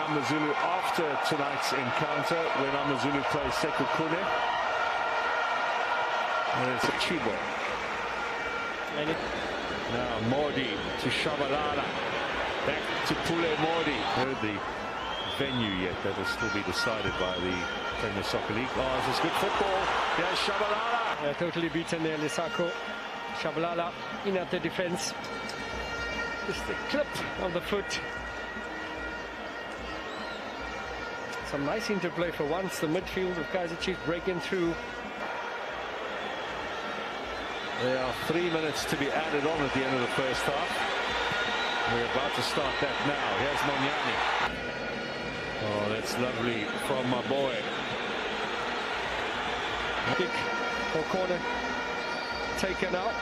Amazulu after tonight's encounter when Amazulu plays Sekukune. There's a Chibo. Now Modi to Shabalala. Back to Pule Modi. Heard the venue yet. That will still be decided by the Premier Soccer League. Oh, this is good football. Here's Shabalala. Totally beaten there, Lisako. Shabalala in at the defense. Just the clip of the foot. Some nice interplay for once. The midfield of Kaizer Chiefs breaking through. There are 3 minutes to be added on at the end of the first half. We're about to start that now. Here's Monyani. Oh, that's lovely from my boy. Kick for corner. Taken out.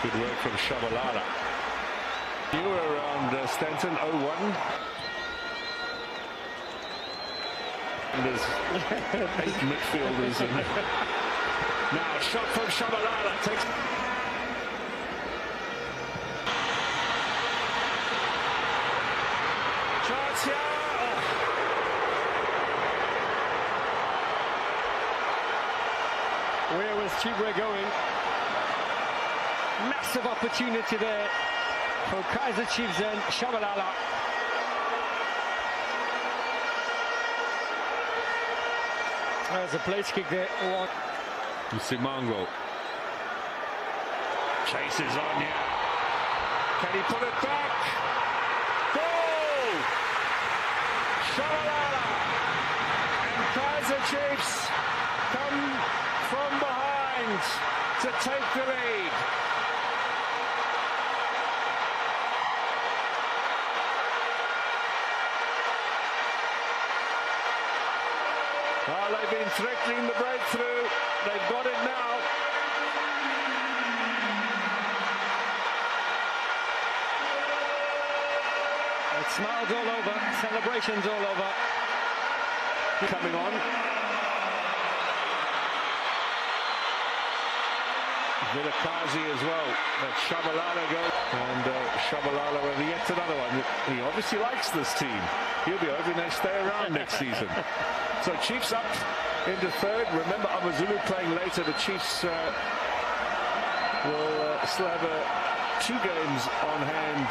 Good work from Shabalala. You were around Stanton, 0-1. And there's 8 midfielders. And now a shot from Shabalala. Takes. Chance here. Where was Chibre going? Massive opportunity there for Kaizer Chiefs and Shabalala. There's a place kick there. Simango chases on here. Can he put it back? Goal! Shabalala and Kaizer Chiefs come from behind to take the lead. Well, they've been threatening the breakthrough. They've got it now. It's smiles all over, celebrations all over. Coming on. Vilakazi as well. Let Shabalala go. And Shabalala with yet another one. He obviously likes this team. He'll be hoping they stay around next season. So Chiefs up into third. Remember, Amazulu playing later. The Chiefs will still have 2 games on hand